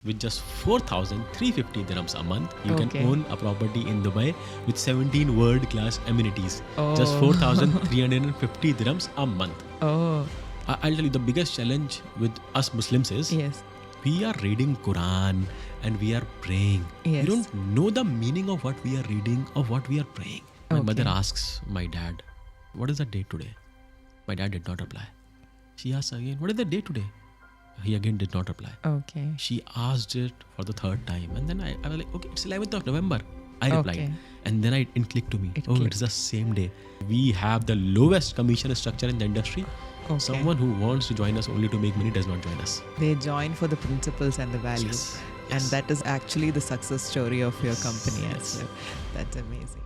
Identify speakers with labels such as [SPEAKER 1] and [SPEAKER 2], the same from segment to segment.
[SPEAKER 1] With just 4,350 dirhams a month, you can own a property in Dubai with 17 world-class amenities. Just 4,350 dirhams a month. I'll tell you, the biggest challenge with us Muslims is we are reading Quran and we are praying. We don't know the meaning of what we are reading or what we are praying. My mother asks my dad, what is the date today? My dad did not reply. She asks again, what is the date today? He again did not reply. She asked it for the third time. And then I was like, okay, it's 11th of November. I replied. And then it clicked to me. It's the same day. We have the lowest commission structure in the industry. Someone who wants to join us only to make money does not join us.
[SPEAKER 2] They join for the principles and the values. And that is actually the success story of your company as well. That's amazing.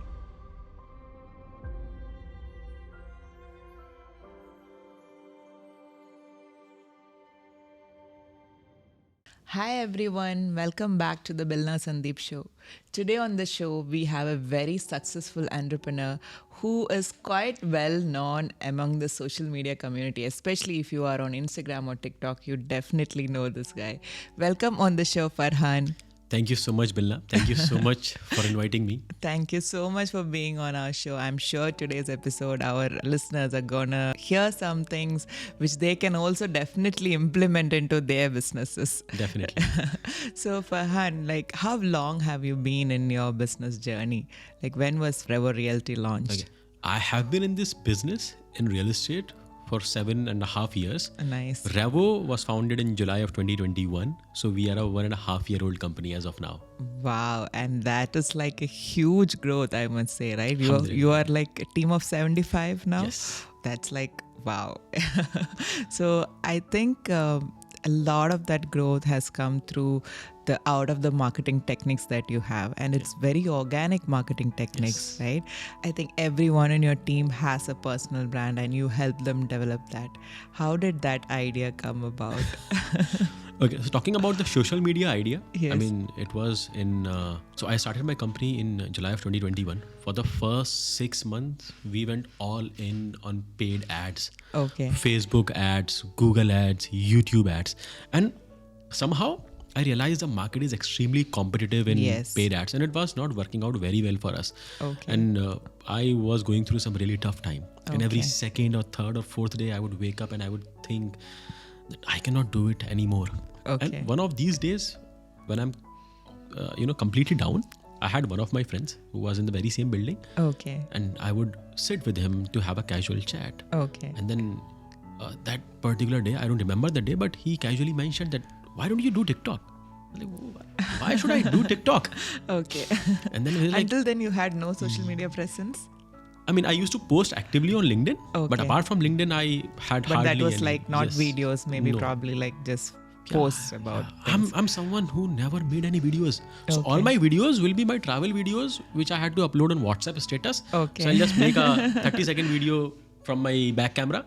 [SPEAKER 2] Hi everyone, welcome back to the Bilna Sandeep show. Today on the show, we have a very successful entrepreneur who is quite well known among the social media community, especially if you are on Instagram or TikTok, you definitely know this guy. Welcome on the show, Farhan.
[SPEAKER 1] Thank you so much, Bilna. Thank you so much for inviting me.
[SPEAKER 2] Thank you so much for being on our show. I'm sure today's episode, our listeners are gonna hear some things which they can also definitely implement into their businesses.
[SPEAKER 1] Definitely.
[SPEAKER 2] So Farhan, how long have you been in your business journey? When was Revo Realty launched?
[SPEAKER 1] Okay. I have been in this business in real estate for 7.5 years.
[SPEAKER 2] Nice.
[SPEAKER 1] Revo was founded in July of 2021. So we are a 1.5-year-old company as of now.
[SPEAKER 2] Wow. And that is a huge growth, I must say, right? You are a team of 75 now?
[SPEAKER 1] Yes.
[SPEAKER 2] That's wow. So I think a lot of that growth has come through out of the marketing techniques that you have, and it's very organic marketing techniques, right? I think everyone in your team has a personal brand and you help them develop that. How did that idea come about?
[SPEAKER 1] Okay, so talking about the social media idea,
[SPEAKER 2] Yes.
[SPEAKER 1] I mean, it was in, so I started my company in July of 2021. For the first 6 months, we went all in on paid ads.
[SPEAKER 2] Okay.
[SPEAKER 1] Facebook ads, Google ads, YouTube ads. And somehow I realized the market is extremely competitive in paid ads, and it was not working out very well for us.
[SPEAKER 2] Okay.
[SPEAKER 1] And I was going through some really tough time. And every second or third or fourth day, I would wake up and I would think that I cannot do it anymore.
[SPEAKER 2] Okay.
[SPEAKER 1] And one of these days, when I'm, completely down, I had one of my friends who was in the very same building.
[SPEAKER 2] Okay.
[SPEAKER 1] And I would sit with him to have a casual chat.
[SPEAKER 2] Okay.
[SPEAKER 1] And then that particular day, I don't remember the day, but he casually mentioned that, why don't you do TikTok? I'm like, why should I do TikTok?
[SPEAKER 2] Okay.
[SPEAKER 1] And then he was like,
[SPEAKER 2] Until then you had no social media presence?
[SPEAKER 1] I mean, I used to post actively on LinkedIn, but apart from LinkedIn, I had
[SPEAKER 2] But
[SPEAKER 1] hardly
[SPEAKER 2] that was
[SPEAKER 1] any.
[SPEAKER 2] not videos, maybe
[SPEAKER 1] No.
[SPEAKER 2] probably just posts about things.
[SPEAKER 1] I'm someone who never made any videos. So all my videos will be my travel videos, which I had to upload on WhatsApp status.
[SPEAKER 2] Okay.
[SPEAKER 1] So I'll just make a 30-second video from my back camera,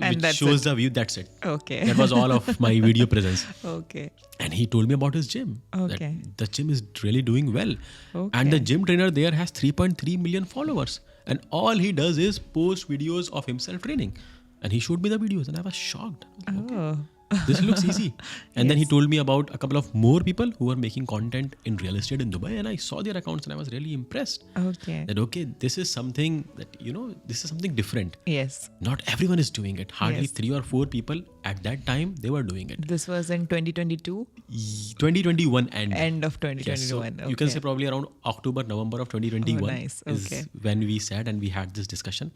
[SPEAKER 2] And
[SPEAKER 1] which
[SPEAKER 2] that's
[SPEAKER 1] shows the view. That's it.
[SPEAKER 2] Okay.
[SPEAKER 1] That was all of my video presence.
[SPEAKER 2] Okay.
[SPEAKER 1] And he told me about his gym.
[SPEAKER 2] Okay.
[SPEAKER 1] That the gym is really doing well.
[SPEAKER 2] Okay.
[SPEAKER 1] And the gym trainer there has 3.3 million followers. And all he does is post videos of himself training. And he showed me the videos and I was shocked.
[SPEAKER 2] Oh.
[SPEAKER 1] This looks easy. And then he told me about a couple of more people who are making content in real estate in Dubai. And I saw their accounts and I was really impressed.
[SPEAKER 2] Okay.
[SPEAKER 1] That, this is something that, this is something different.
[SPEAKER 2] Yes.
[SPEAKER 1] Not everyone is doing it. Hardly
[SPEAKER 2] Yes.
[SPEAKER 1] 3 or 4 people at that time, they were doing it.
[SPEAKER 2] This was in 2022?
[SPEAKER 1] 2021 end.
[SPEAKER 2] End of
[SPEAKER 1] Yes, so
[SPEAKER 2] 2021.
[SPEAKER 1] you can say probably around October, November of 2021
[SPEAKER 2] nice.
[SPEAKER 1] is when we sat and we had this discussion.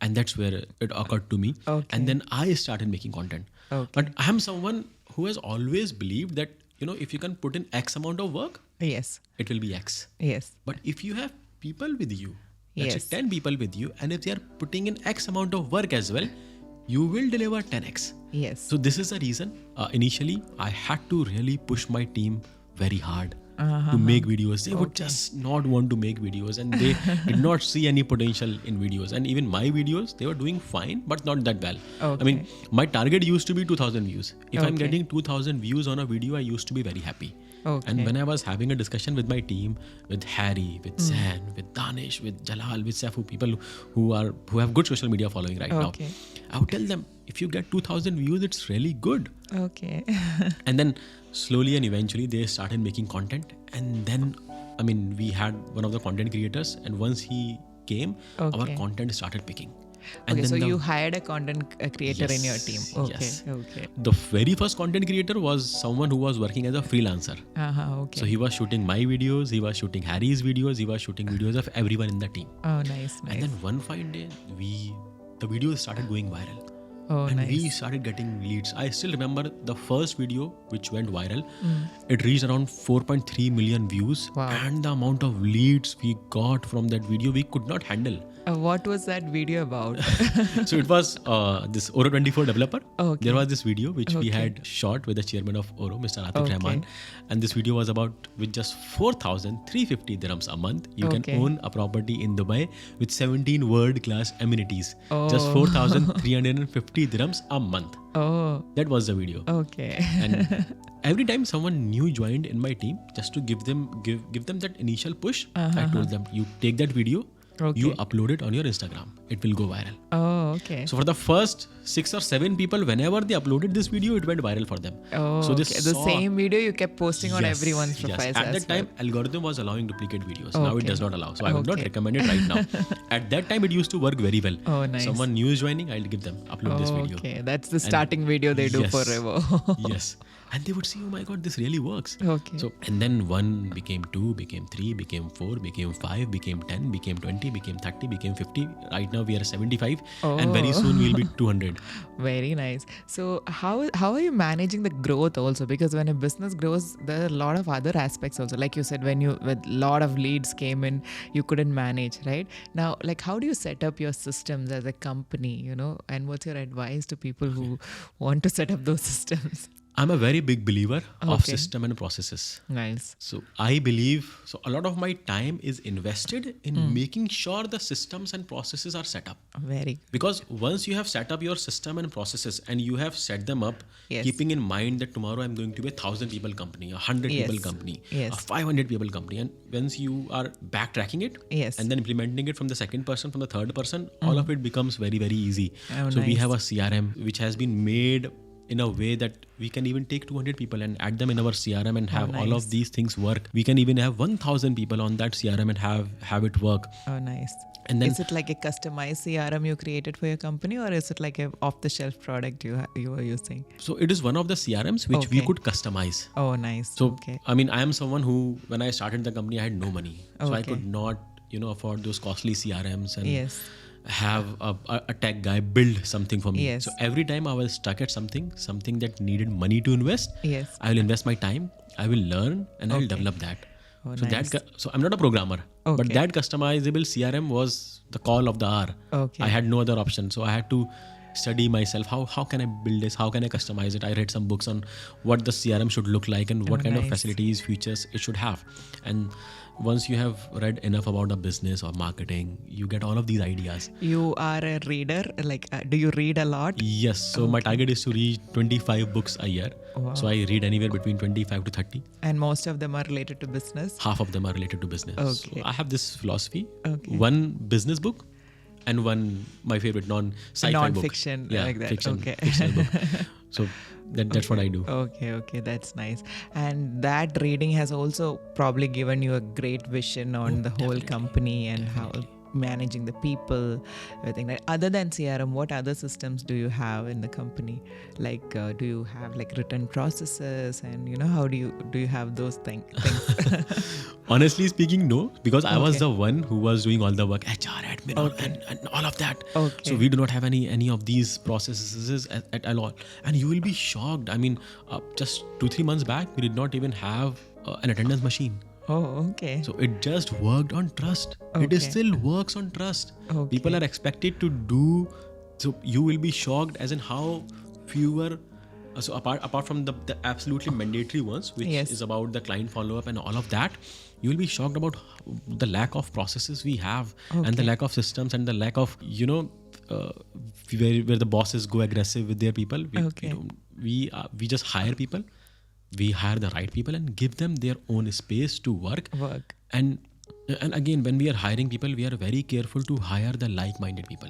[SPEAKER 1] And that's where it occurred to me.
[SPEAKER 2] Okay.
[SPEAKER 1] And then I started making content.
[SPEAKER 2] Okay.
[SPEAKER 1] But I'm someone who has always believed that, if you can put in X amount of work,
[SPEAKER 2] Yes.
[SPEAKER 1] it will be X.
[SPEAKER 2] Yes.
[SPEAKER 1] But if you have people with you, let's
[SPEAKER 2] Yes.
[SPEAKER 1] say 10 people with you, and if they are putting in X amount of work as well, you will deliver 10X.
[SPEAKER 2] Yes.
[SPEAKER 1] So this is the reason. Initially, I had to really push my team very hard to make videos. They would just not want to make videos, and they did not see any potential in videos. And even my videos, they were doing fine, but not that well.
[SPEAKER 2] Okay.
[SPEAKER 1] I mean, my target used to be 2,000 views. If I'm
[SPEAKER 2] Okay.
[SPEAKER 1] getting 2,000 views on a video, I used to be very happy.
[SPEAKER 2] Okay.
[SPEAKER 1] And when I was having a discussion with my team, with Harry, with Zan, with Danish, with Jalal, with Safu, people who have good social media following right
[SPEAKER 2] Okay.
[SPEAKER 1] now, I would tell them, if you get 2,000 views, it's really good.
[SPEAKER 2] Okay.
[SPEAKER 1] And then slowly and eventually they started making content. And then, I mean, we had one of the content creators, and once he came, our content started picking. And
[SPEAKER 2] Okay,
[SPEAKER 1] then
[SPEAKER 2] so you hired a content creator in your team. Okay,
[SPEAKER 1] yes.
[SPEAKER 2] okay.
[SPEAKER 1] The very first content creator was someone who was working as a freelancer.
[SPEAKER 2] Okay.
[SPEAKER 1] So he was shooting my videos, he was shooting Harry's videos, he was shooting videos of everyone in the team.
[SPEAKER 2] Oh, nice.
[SPEAKER 1] And then one fine day, the videos started going viral.
[SPEAKER 2] Oh,
[SPEAKER 1] and
[SPEAKER 2] nice.
[SPEAKER 1] we started getting leads. I still remember the first video which went viral. It reached around 4.3 million views.
[SPEAKER 2] Wow.
[SPEAKER 1] And the amount of leads we got from that video, we could not handle.
[SPEAKER 2] What was that video about?
[SPEAKER 1] So it was this Oro 24 developer.
[SPEAKER 2] Okay.
[SPEAKER 1] There was this video which we had shot with the chairman of Oro, Mr. Atif Rahman. And this video was about, with just 4,350 dirhams a month, you can own a property in Dubai with 17 world-class amenities. Just 4,350 dirhams a month.
[SPEAKER 2] Oh.
[SPEAKER 1] That was the video.
[SPEAKER 2] Okay.
[SPEAKER 1] And every time someone new joined in my team, just to give them that initial push, I told them, you take that video, you upload it on your Instagram. It will go viral.
[SPEAKER 2] Oh, okay.
[SPEAKER 1] So for the first 6 or 7 people, whenever they uploaded this video, it went viral for them.
[SPEAKER 2] Oh,
[SPEAKER 1] so
[SPEAKER 2] the same video you kept posting on everyone's profiles.
[SPEAKER 1] At that time, algorithm was allowing duplicate videos. Now it does not allow. So I would not recommend it right now. At that time, it used to work very well.
[SPEAKER 2] Oh, nice.
[SPEAKER 1] Someone new is joining, I'll give them, upload this video.
[SPEAKER 2] Okay, that's the starting video they do for Revo.
[SPEAKER 1] Yes. And they would see, oh my God, this really works.
[SPEAKER 2] Okay.
[SPEAKER 1] So, and then 1 became 2, became 3, became 4, became 5, became 10, became 20, became 30, became 50. Right now we are 75 and very soon we'll be 200.
[SPEAKER 2] Very nice. So how are you managing the growth also? Because when a business grows, there are a lot of other aspects also. Like you said, when a lot of leads came in, you couldn't manage, right? Now, like how do you set up your systems as a company, and what's your advice to people who want to set up those systems?
[SPEAKER 1] I'm a very big believer of system and processes.
[SPEAKER 2] Nice.
[SPEAKER 1] So I believe, a lot of my time is invested in making sure the systems and processes are set up. Because once you have set up your system and processes and you have set them up, keeping in mind that tomorrow I'm going to be a 1,000 people company, a 100 people company, a 500 people company. And once you are backtracking it and then implementing it from the second person, from the third person, all of it becomes very, very easy. We have a CRM which has been made in a way that we can even take 200 people and add them in our CRM and have all of these things work. We can even have 1,000 people on that CRM and have it work.
[SPEAKER 2] Oh, nice.
[SPEAKER 1] And then,
[SPEAKER 2] is it like a customized CRM you created for your company, or is it like a off-the-shelf product you were using?
[SPEAKER 1] So it is one of the CRMs which we could customize.
[SPEAKER 2] Oh, nice.
[SPEAKER 1] So, I mean, I am someone who, when I started the company, I had no money. So I could not, afford those costly CRMs and have a tech guy build something for me. So every time I was stuck at something that needed money to invest, I will invest my time, I will learn, and I will develop that.
[SPEAKER 2] Oh,
[SPEAKER 1] so
[SPEAKER 2] nice.
[SPEAKER 1] So I'm not a programmer, but that customizable CRM was the call of the hour. I had no other option. So I had to study myself. How can I build this? How can I customize it? I read some books on what the CRM should look like and what kind of facilities, features it should have. And once you have read enough about a business or marketing, you get all of these ideas.
[SPEAKER 2] You are a reader? Do you read a lot?
[SPEAKER 1] Yes. So my target is to read 25 books a year. Wow. So I read anywhere between 25 to 30.
[SPEAKER 2] And most of them are related to business?
[SPEAKER 1] Half of them are related to business.
[SPEAKER 2] Okay.
[SPEAKER 1] So I have this philosophy. One business book and one, my favorite, sci-fi book.
[SPEAKER 2] Non-fiction, like that.
[SPEAKER 1] Fictional book. So that's what I do.
[SPEAKER 2] Okay, that's nice. And that reading has also probably given you a great vision on the whole company and how managing the people, everything. Like, other than CRM, what other systems do you have in the company? Like, do you have like written processes, and how do you have those things?
[SPEAKER 1] Honestly speaking, no, because I was the one who was doing all the work, HR, admin, and all of that. So we do not have any of these processes at all. And you will be shocked. I mean, just 2-3 months back, we did not even have an attendance machine.
[SPEAKER 2] Oh, okay.
[SPEAKER 1] So it just worked on trust. It still works on trust. People are expected to do. So you will be shocked as in how fewer. So apart from the absolutely mandatory ones, which is about the client follow-up and all of that, you will be shocked about the lack of processes we have and the lack of systems and the lack of, where the bosses go aggressive with their people. We just hire people. We hire the right people and give them their own space to work. And again, when we are hiring people, we are very careful to hire the like-minded people.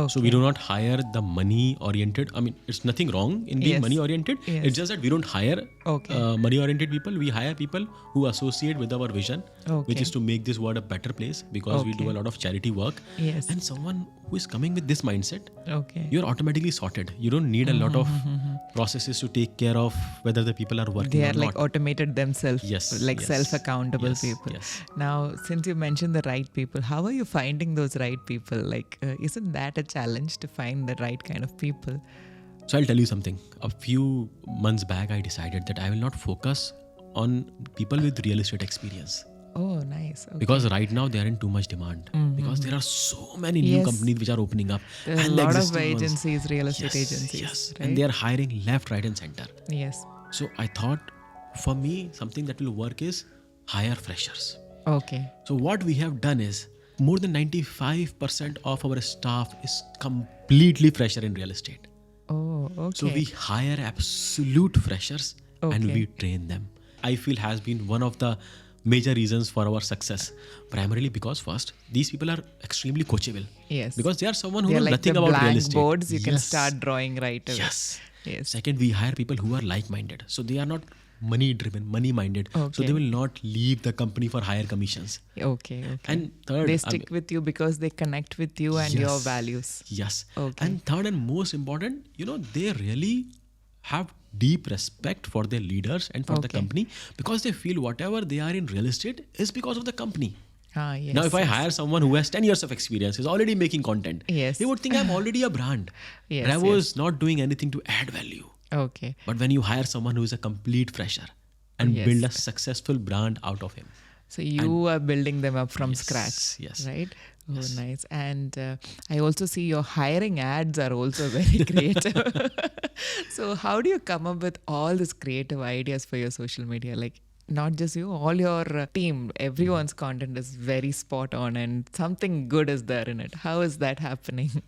[SPEAKER 1] So we do not hire the money-oriented. I mean, it's nothing wrong in being money-oriented. It's just that we don't hire money-oriented people. We hire people who associate with our vision, which is to make this world a better place, because we do a lot of charity work. And someone who is coming with this mindset, you're automatically sorted. You don't need a lot of processes to take care of whether the people are working or not.
[SPEAKER 2] They are like automated themselves, like self-accountable people. Now, since you mentioned the right people, how are you finding those right people? Like, isn't that a challenge to find the right kind of people?
[SPEAKER 1] So I'll tell you something. A few months back, I decided that I will not focus on people with real estate experience.
[SPEAKER 2] Oh, nice.
[SPEAKER 1] Because right now they are in too much demand. Because there are so many new companies which are opening up.
[SPEAKER 2] There are a lot of agencies, real estate agencies. Right?
[SPEAKER 1] And they are hiring left, right and center.
[SPEAKER 2] Yes.
[SPEAKER 1] So I thought, for me, something that will work is hire freshers.
[SPEAKER 2] Okay.
[SPEAKER 1] So what we have done is, more than 95% of our staff is completely fresher in real estate.
[SPEAKER 2] Oh, okay.
[SPEAKER 1] So we hire absolute freshers and we train them. I feel has been one of the major reasons for our success. Primarily because first, these people are extremely coachable.
[SPEAKER 2] Yes.
[SPEAKER 1] Because they are someone who knows nothing about real estate.
[SPEAKER 2] Boards you can start drawing right away.
[SPEAKER 1] Yes. Second, we hire people who are like-minded. So they are not money-driven, money-minded. So they will not leave the company for higher commissions.
[SPEAKER 2] Okay.
[SPEAKER 1] And third,
[SPEAKER 2] they stick with you because they connect with you and your values.
[SPEAKER 1] Yes. And third and most important, they really have deep respect for their leaders and for the company, because they feel whatever they are in real estate is because of the company. Now, if I hire someone who has 10 years of experience, is already making content, they would think I'm already a brand. Revo is not doing anything to add value.
[SPEAKER 2] Okay.
[SPEAKER 1] But when you hire someone who is a complete fresher and build a successful brand out of him.
[SPEAKER 2] So you are building them up from scratch, right? Oh, nice. And I also see your hiring ads are also very creative. So how do you come up with all these creative ideas for your social media? Like, not just you, all your team, everyone's content is very spot on and something good is there in it. How is that happening?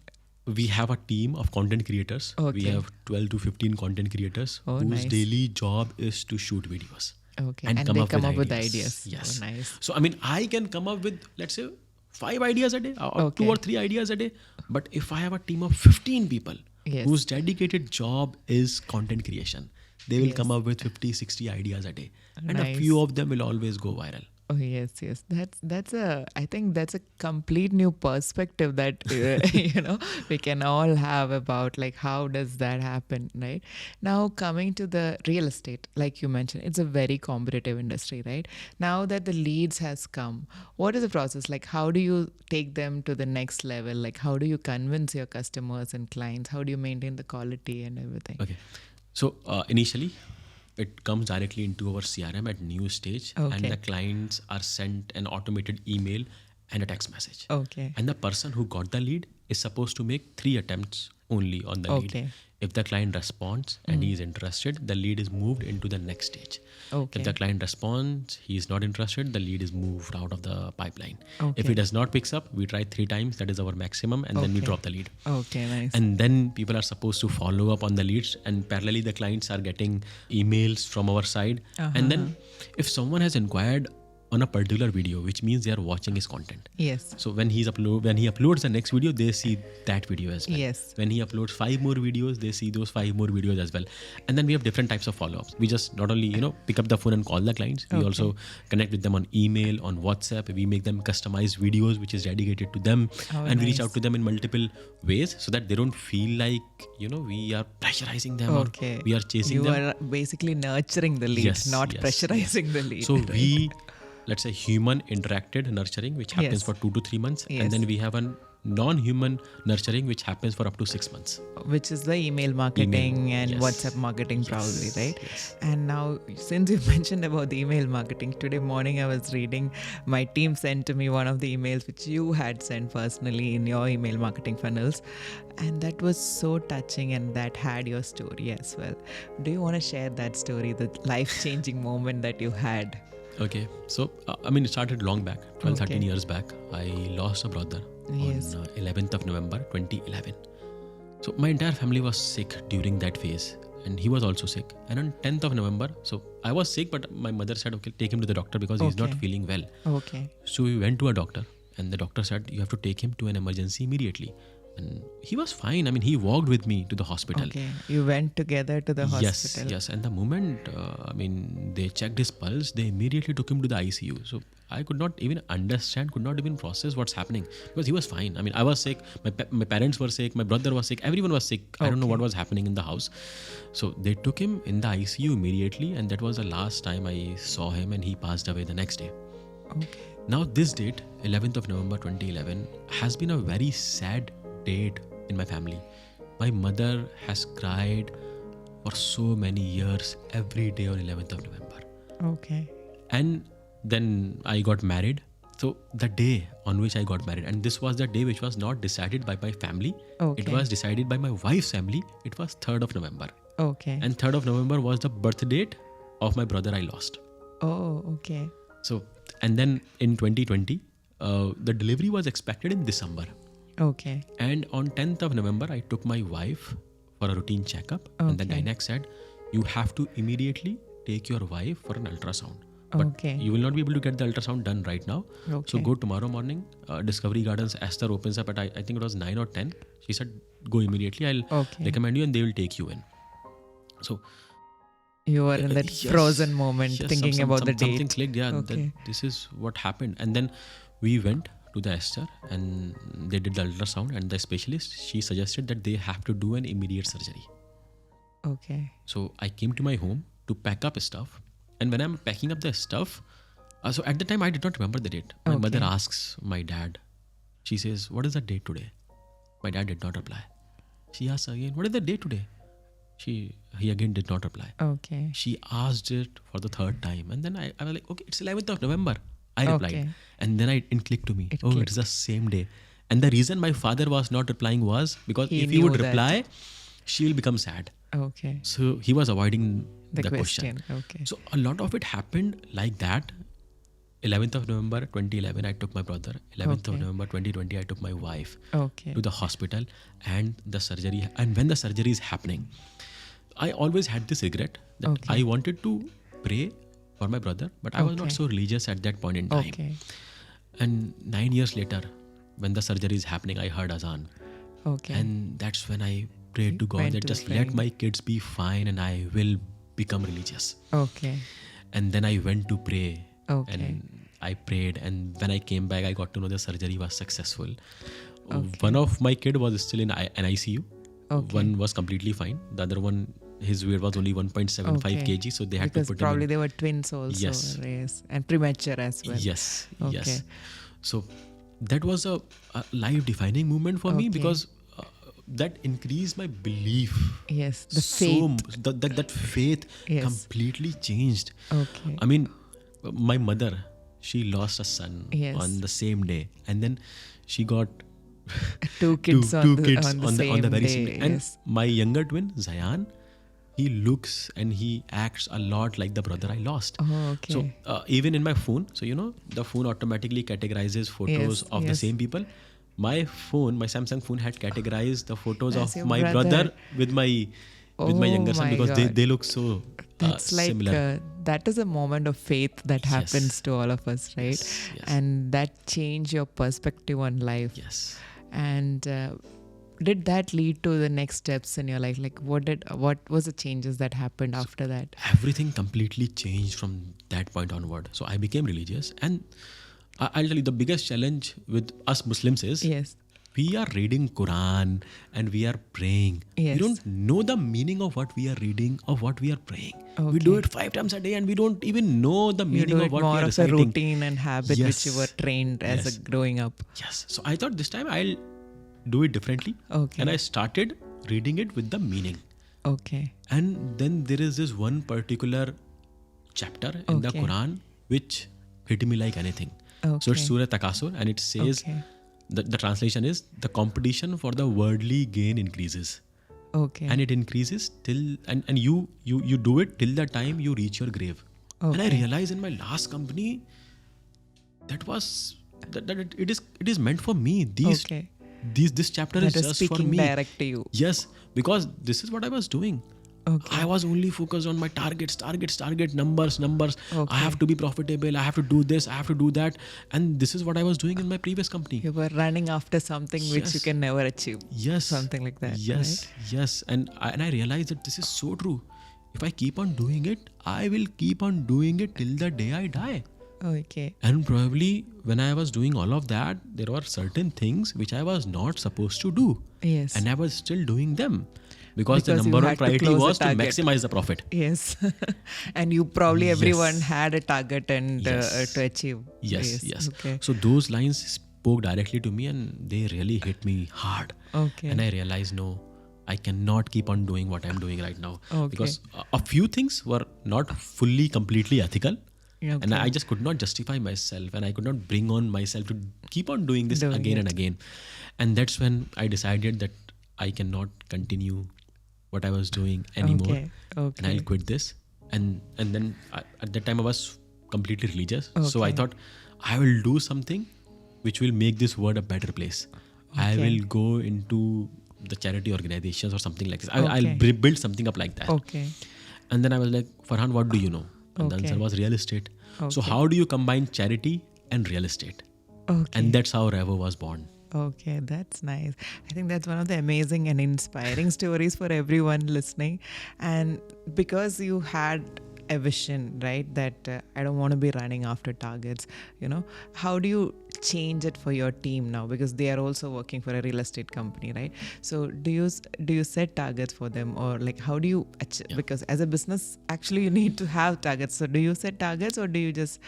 [SPEAKER 1] We have a team of content creators. We have 12 to 15 content creators whose daily job is to shoot videos.
[SPEAKER 2] And they come up with ideas.
[SPEAKER 1] Yes.
[SPEAKER 2] Oh, nice.
[SPEAKER 1] So, I mean, I can come up with, let's say, 5 ideas a day or 2 or 3 ideas a day. But if I have a team of 15 people whose dedicated job is content creation, they will come up with 50, 60 ideas a day. And a few of them will always go viral.
[SPEAKER 2] Oh, yes. I think that's a complete new perspective that, we can all have about like, how does that happen, right? Now, coming to the real estate, like you mentioned, it's a very competitive industry, right? Now that the leads has come, what is the process? Like, how do you take them to the next level? Like, how do you convince your customers and clients? How do you maintain the quality and everything?
[SPEAKER 1] Okay. So, initially, it comes directly into our CRM at new stage, and the clients are sent an automated email and a text message. And the person who got the lead is supposed to make 3 attempts only on the lead. If the client responds and he is interested, the lead is moved into the next stage. If the client responds, he is not interested, the lead is moved out of the pipeline. If he does not pick up, we try 3 times, that is our maximum, and then we drop the lead.
[SPEAKER 2] Nice.
[SPEAKER 1] And then people are supposed to follow up on the leads, and parallelly the clients are getting emails from our side. And then if someone has inquired on a particular video, which means they are watching his content. So when he uploads the next video, they see that video as well. When he uploads 5 more videos, they see those 5 more videos as well. And then we have different types of follow-ups. We just not only pick up the phone and call the clients, we also connect with them on email, on WhatsApp. We make them customized videos which is dedicated to them, and we reach out to them in multiple ways so that they don't feel like we are pressurizing them or we are chasing them.
[SPEAKER 2] You are basically nurturing the lead, not pressurizing the lead.
[SPEAKER 1] So we, let's say, human interacted nurturing, which happens for 2 to 3 months. And then we have a non-human nurturing, which happens for up to 6 months.
[SPEAKER 2] Which is the email marketing and WhatsApp marketing probably, right? And now, since you mentioned about the email marketing, today morning I was reading, my team sent to me one of the emails which you had sent personally in your email marketing funnels. And that was so touching, and that had your story as well. Do you want to share that story, the life-changing moment that you had?
[SPEAKER 1] Okay, so it started long back, 12, 13 years back. I lost a brother on 11th of November 2011. So my entire family was sick during that phase, and he was also sick. And on 10th of November, so I was sick, but my mother said, okay, take him to the doctor because he's not feeling well. So we went to a doctor, and the doctor said, you have to take him to an emergency immediately. And he was fine. I mean, he walked with me to the hospital.
[SPEAKER 2] Okay. You went together to the hospital.
[SPEAKER 1] Yes. And the moment, they checked his pulse, they immediately took him to the ICU. So I could not even understand, could not even process what's happening because he was fine. I mean, I was sick. My parents were sick. My brother was sick. Everyone was sick. I don't know what was happening in the house. So they took him in the ICU immediately. And that was the last time I saw him, and he passed away the next day.
[SPEAKER 2] Okay.
[SPEAKER 1] Now this date, 11th of November 2011, has been a very sad date in my family. My mother has cried for so many years every day on 11th of November.
[SPEAKER 2] Okay.
[SPEAKER 1] And then I got married. So the day on which I got married, and this was the day which was not decided by my family.
[SPEAKER 2] Okay.
[SPEAKER 1] It was decided by my wife's family. It was 3rd of November.
[SPEAKER 2] Okay.
[SPEAKER 1] And 3rd of November was the birth date of my brother I lost.
[SPEAKER 2] Oh, okay.
[SPEAKER 1] So, and then in 2020, the delivery was expected in December.
[SPEAKER 2] Okay.
[SPEAKER 1] And on 10th of November, I took my wife for a routine checkup. And the gynaec said, you have to immediately take your wife for an ultrasound. But you will not be able to get the ultrasound done right now.
[SPEAKER 2] Okay.
[SPEAKER 1] So go tomorrow morning. Discovery Gardens, Esther opens up at, I think it was 9 or 10. She said, go immediately. I'll recommend you and they will take you in. So
[SPEAKER 2] you were in that frozen moment thinking about the date.
[SPEAKER 1] Something clicked, that this is what happened. And then we went to the Esther and they did the ultrasound, and the specialist, she suggested that they have to do an immediate surgery.
[SPEAKER 2] Okay.
[SPEAKER 1] So I came to my home to pack up stuff, and when I'm packing up the stuff, so at the time I did not remember the date. My mother asks my dad, she says, what is the date today? My dad did not reply. She asks again, what is the date today? He again did not reply.
[SPEAKER 2] Okay.
[SPEAKER 1] She asked it for the 3rd time, and then I was like, okay, it's 11th of November. I replied. And then it clicked to me. It's the same day. And the reason my father was not replying was because if he would reply, she will become sad.
[SPEAKER 2] Okay.
[SPEAKER 1] So he was avoiding the question.
[SPEAKER 2] Okay.
[SPEAKER 1] So a lot of it happened like that. 11th of November 2011, I took my brother. 11th of November 2020, I took my wife to the hospital and the surgery. And when the surgery is happening, I always had this regret that I wanted to pray for my brother, but I was not so religious at that point in time.
[SPEAKER 2] Okay.
[SPEAKER 1] And 9 years later, when the surgery is happening, I heard azan.
[SPEAKER 2] Okay.
[SPEAKER 1] And that's when I prayed to God that just let my kids be fine and I will become religious.
[SPEAKER 2] Okay.
[SPEAKER 1] And then I went to pray.
[SPEAKER 2] Okay.
[SPEAKER 1] And I prayed, and when I came back, I got to know the surgery was successful. One of my kid was still in an ICU. One was completely fine. The other one, his weight was only 1.75 kg, so they had to put
[SPEAKER 2] probably
[SPEAKER 1] him in.
[SPEAKER 2] They were twins also. Yes. And premature as well.
[SPEAKER 1] Yes. So that was a life-defining moment for me because that increased my belief.
[SPEAKER 2] Yes, the faith.
[SPEAKER 1] So that faith completely changed.
[SPEAKER 2] Okay.
[SPEAKER 1] I mean, my mother, she lost a son on the same day, and then she got
[SPEAKER 2] two kids on the
[SPEAKER 1] very
[SPEAKER 2] day.
[SPEAKER 1] same day. And my younger twin, Zayan, he looks and he acts a lot like the brother I lost. So even in my phone, so the phone automatically categorizes photos of the same people. My Samsung phone had categorized the photos of my brother with my younger son because they look so
[SPEAKER 2] that's like
[SPEAKER 1] similar.
[SPEAKER 2] That is a moment of faith that happens to all of us, right?
[SPEAKER 1] Yes.
[SPEAKER 2] And that changed your perspective on life.
[SPEAKER 1] Yes.
[SPEAKER 2] And did that lead to the next steps in your life? Like what was the changes that happened after that?
[SPEAKER 1] Everything completely changed from that point onward. So I became religious, and I'll tell you the biggest challenge with us Muslims is we are reading Quran and we are praying. We don't know the meaning of what we are reading or what we are praying. We do it 5 times a day and we don't even know the meaning of what we are reciting.
[SPEAKER 2] More of a routine and habit which you were trained as growing up.
[SPEAKER 1] Yes. So I thought this time I'll do it differently. And I started reading it with the meaning. And then there is this one particular chapter in the Quran which hit me like anything. So it's Surah Takasur, and it says, the translation is, the competition for the worldly gain increases. And it increases till, and you do it till the time you reach your grave. And I realized in my last company, that it is meant for me. This chapter is just for me.
[SPEAKER 2] Speaking direct to you.
[SPEAKER 1] Yes, because this is what I was doing.
[SPEAKER 2] Okay.
[SPEAKER 1] I was only focused on my targets, numbers.
[SPEAKER 2] Okay.
[SPEAKER 1] I have to be profitable. I have to do this. I have to do that. And this is what I was doing in my previous company.
[SPEAKER 2] You were running after something which you can never achieve.
[SPEAKER 1] Yes.
[SPEAKER 2] Something like that.
[SPEAKER 1] Yes.
[SPEAKER 2] Right?
[SPEAKER 1] Yes. And I realized that this is so true. If I keep on doing it, I will keep on doing it till the day I die.
[SPEAKER 2] Okay.
[SPEAKER 1] And probably when I was doing all of that, there were certain things which I was not supposed to do.
[SPEAKER 2] Yes.
[SPEAKER 1] And I was still doing them. Because the number one priority was to maximize the profit.
[SPEAKER 2] Yes. And you probably, everyone
[SPEAKER 1] Yes.
[SPEAKER 2] had a target and
[SPEAKER 1] Yes.
[SPEAKER 2] to achieve.
[SPEAKER 1] Yes.
[SPEAKER 2] Okay.
[SPEAKER 1] So those lines spoke directly to me and they really hit me hard.
[SPEAKER 2] Okay.
[SPEAKER 1] And I realized, no, I cannot keep on doing what I'm doing right now.
[SPEAKER 2] Okay.
[SPEAKER 1] Because a few things were not fully, completely ethical.
[SPEAKER 2] Okay.
[SPEAKER 1] And I just could not justify myself and I could not bring on myself to keep on doing this again and again. And that's when I decided that I cannot continue what I was doing anymore.
[SPEAKER 2] Okay.
[SPEAKER 1] And I'll quit this. And then at that time I was completely religious. So I thought I will do something which will make this world a better place. I will go into the charity organizations or something like this. I'll build something up like that.
[SPEAKER 2] Okay.
[SPEAKER 1] And then I was like, Farhan, what do you know? And the answer was real estate. So how do you combine charity and real estate?
[SPEAKER 2] Okay.
[SPEAKER 1] And that's how Revo was born.
[SPEAKER 2] Okay, that's nice. I think that's one of the amazing and inspiring stories for everyone listening. And because you had a vision, right, that I don't want to be running after targets, how do you change it for your team now? Because they are also working for a real estate company, right? So do you set targets for them, or like how do you because as a business actually you need to have targets. So do you set targets or do you just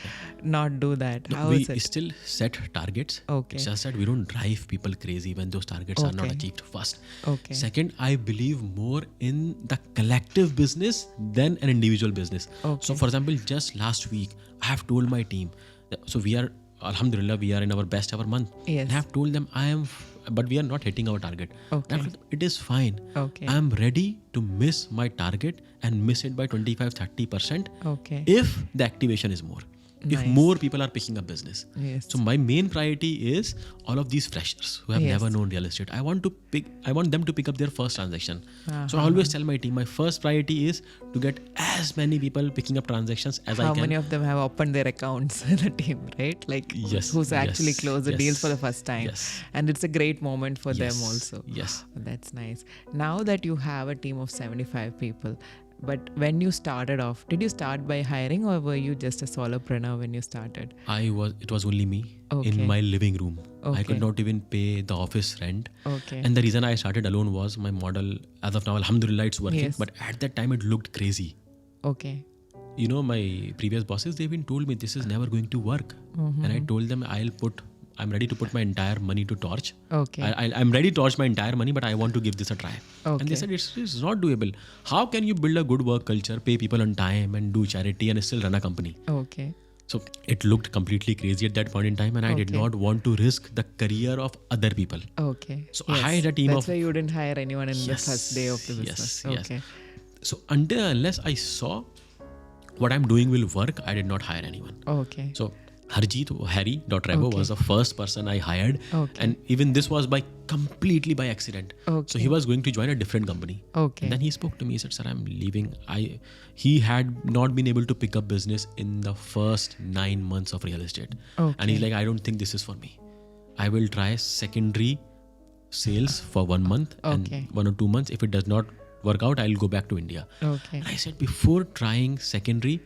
[SPEAKER 2] not do that? How
[SPEAKER 1] We
[SPEAKER 2] is it?
[SPEAKER 1] still set targets.
[SPEAKER 2] Okay.
[SPEAKER 1] It's just that we don't drive people crazy when those targets are not achieved first.
[SPEAKER 2] Okay.
[SPEAKER 1] Second, I believe more in the collective business than an individual business.
[SPEAKER 2] Okay.
[SPEAKER 1] So for example, just last week, I have told my team, so we are, Alhamdulillah, we are in our best ever month.
[SPEAKER 2] Yes.
[SPEAKER 1] And I have told them but we are not hitting our target.
[SPEAKER 2] Okay.
[SPEAKER 1] It is fine.
[SPEAKER 2] Okay.
[SPEAKER 1] I am ready to miss my target and miss it by 25-30%
[SPEAKER 2] Okay.
[SPEAKER 1] if the activation is more. If more people are picking up business.
[SPEAKER 2] Yes.
[SPEAKER 1] So my main priority is all of these freshers who have never known real estate. I want them to pick up their first transaction. So I always tell my team, my first priority is to get as many people picking up transactions as I can.
[SPEAKER 2] How many of them have opened their accounts in the team, right? Like who's actually closed the deals for the first time.
[SPEAKER 1] Yes.
[SPEAKER 2] And it's a great moment for them also.
[SPEAKER 1] Yes.
[SPEAKER 2] That's nice. Now that you have a team of 75 people, but when you started off, did you start by hiring or were you just a solopreneur when you started?
[SPEAKER 1] It was only me in my living room. I could not even pay the office rent.
[SPEAKER 2] Okay.
[SPEAKER 1] And the reason I started alone was my model, as of now, alhamdulillah, it's working.
[SPEAKER 2] Yes.
[SPEAKER 1] But at that time, it looked crazy.
[SPEAKER 2] Okay.
[SPEAKER 1] My previous bosses, they even told me this is never going to work. And I told them I'm ready to put my entire money to torch.
[SPEAKER 2] Okay.
[SPEAKER 1] I'm ready to torch my entire money, but I want to give this a try.
[SPEAKER 2] Okay.
[SPEAKER 1] And they said it's not doable. How can you build a good work culture, pay people on time and do charity and still run a company?
[SPEAKER 2] Okay.
[SPEAKER 1] So it looked completely crazy at that point in time and I did not want to risk the career of other people.
[SPEAKER 2] Okay.
[SPEAKER 1] So I had a team
[SPEAKER 2] That's why you didn't hire anyone in the first day of the business.
[SPEAKER 1] Yes. So unless I saw what I'm doing will work, I did not hire anyone.
[SPEAKER 2] Okay.
[SPEAKER 1] So Harry.Revo was the first person I hired.
[SPEAKER 2] Okay.
[SPEAKER 1] And even this was completely by accident.
[SPEAKER 2] Okay.
[SPEAKER 1] So he was going to join a different company.
[SPEAKER 2] Okay.
[SPEAKER 1] And then he spoke to me, he said, sir, I'm leaving. He had not been able to pick up business in the first 9 months of real estate.
[SPEAKER 2] Okay.
[SPEAKER 1] And he's like, I don't think this is for me. I will try secondary sales for 1 month and 1 or 2 months. If it does not work out, I'll go back to India.
[SPEAKER 2] Okay.
[SPEAKER 1] And I said, before trying secondary,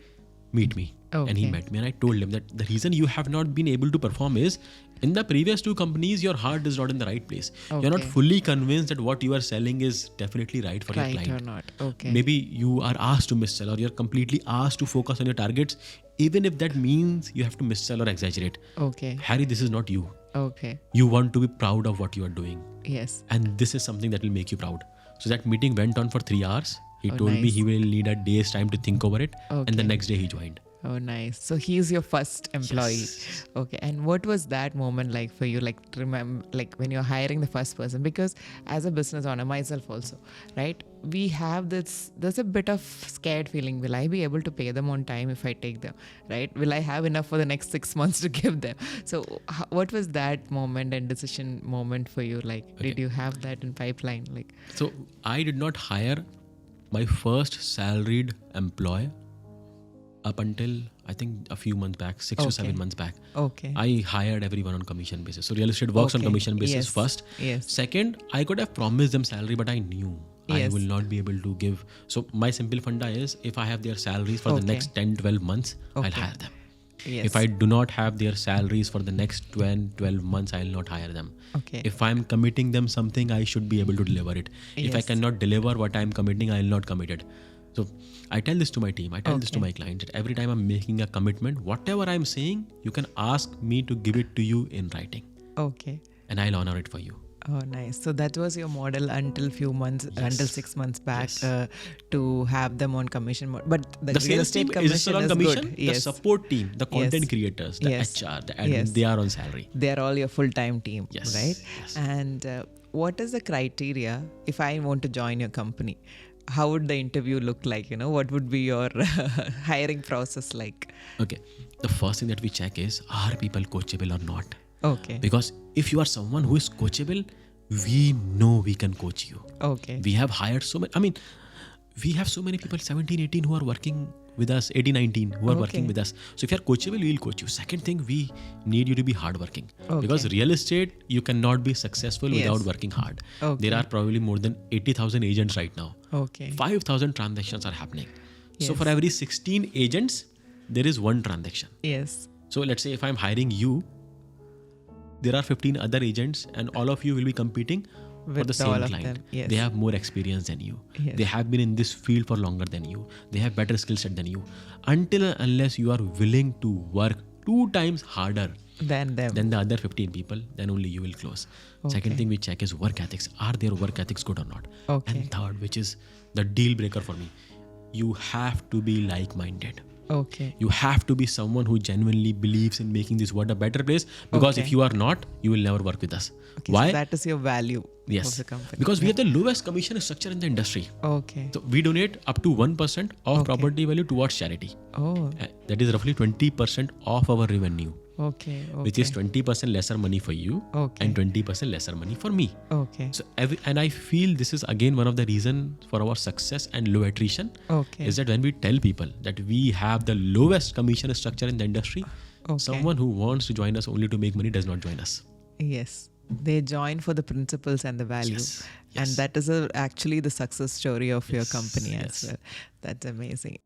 [SPEAKER 1] meet me. And he met me and I told him that the reason you have not been able to perform is in the previous 2 companies, your heart is not in the right place. You're not fully convinced that what you are selling is definitely right for your client.
[SPEAKER 2] Right or not. Okay.
[SPEAKER 1] Maybe you are asked to missell or you're completely asked to focus on your targets, even if that means you have to missell or exaggerate.
[SPEAKER 2] Okay.
[SPEAKER 1] Harry, this is not you.
[SPEAKER 2] Okay.
[SPEAKER 1] You want to be proud of what you are doing.
[SPEAKER 2] Yes.
[SPEAKER 1] And this is something that will make you proud. So that meeting went on for 3 hours. He told me
[SPEAKER 2] nice.
[SPEAKER 1] he will need a day's time to think over it.
[SPEAKER 2] Okay.
[SPEAKER 1] And the next day he joined.
[SPEAKER 2] Oh, nice. So he's your first employee.
[SPEAKER 1] Yes.
[SPEAKER 2] Okay. And what was that moment like for you? Like, remember, like when you're hiring the first person, because as a business owner, myself also, right? We have there's a bit of scared feeling. Will I be able to pay them on time if I take them, right? Will I have enough for the next 6 months to give them? So what was that moment and decision moment for you? Like, did you have that in pipeline? Like,
[SPEAKER 1] so I did not hire my first salaried employee up until I think a few months back, 6 to 7 months back.
[SPEAKER 2] Okay.
[SPEAKER 1] I hired everyone on commission basis. So real estate works on commission basis first.
[SPEAKER 2] Yes.
[SPEAKER 1] Second, I could have promised them salary, but I knew I will not be able to give. So my simple funda is, if I have their salaries for the next 10, 12 months, I'll hire them.
[SPEAKER 2] Yes.
[SPEAKER 1] If I do not have their salaries for the next 12 months, I will not hire them.
[SPEAKER 2] Okay.
[SPEAKER 1] If I'm committing them something, I should be able to deliver it. If I cannot deliver what I'm committing, I will not commit it. So I tell this to my team, I tell this to my clients, that every time I'm making a commitment, whatever I'm saying, you can ask me to give it to you in writing.
[SPEAKER 2] Okay.
[SPEAKER 1] And I'll honor it for you.
[SPEAKER 2] Oh, nice. So that was your model until few months, until 6 months back, to have them on commission mode. But the real
[SPEAKER 1] sales
[SPEAKER 2] estate
[SPEAKER 1] team
[SPEAKER 2] commission
[SPEAKER 1] is still on
[SPEAKER 2] is
[SPEAKER 1] commission.
[SPEAKER 2] good.
[SPEAKER 1] The support team, the content creators, the HR, the admin, they are on salary.
[SPEAKER 2] They're all your full-time team, right?
[SPEAKER 1] Yes.
[SPEAKER 2] And what is the criteria if I want to join your company? How would the interview look like? What would be your hiring process like?
[SPEAKER 1] Okay. The first thing that we check is, are people coachable or not?
[SPEAKER 2] Okay.
[SPEAKER 1] Because if you are someone who is coachable, we know we can coach you.
[SPEAKER 2] Okay.
[SPEAKER 1] We have hired so many, we have so many people, 17, 18 who are working with us, 18, 19 who are working with us. So if you are coachable, we will coach you. Second thing, we need you to be hardworking. Because real estate, you cannot be successful without working hard. There are probably more than 80,000 agents right now. 5,000 transactions are happening. So for every 16 agents, there is one transaction.
[SPEAKER 2] Yes.
[SPEAKER 1] So let's say if I'm hiring you, there are 15 other agents and all of you will be competing for the same client. They have more experience than you. They have been in this field for longer than you. They have better skill set than you. Until and unless you are willing to work 2 times harder
[SPEAKER 2] than them,
[SPEAKER 1] than the other 15 people, then only you will close. Second thing we check is work ethics. Are their work ethics good or not? And third, which is the deal breaker for me, you have to be like-minded. You have to be someone who genuinely believes in making this world a better place, because if you are not, you will never work with us. Why?
[SPEAKER 2] So that is your value of the company.
[SPEAKER 1] Because we have the lowest commission structure in the industry. So we donate up to 1% of property value towards charity. That is roughly 20% of our revenue. Which is 20% lesser money for you and 20% lesser money for me. So and I feel this is again one of the reasons for our success and low attrition is that when we tell people that we have the lowest commission structure in the industry, someone who wants to join us only to make money does not join us.
[SPEAKER 2] Yes. They join for the principles and the value. And that is actually the success story of your company as well. That's amazing.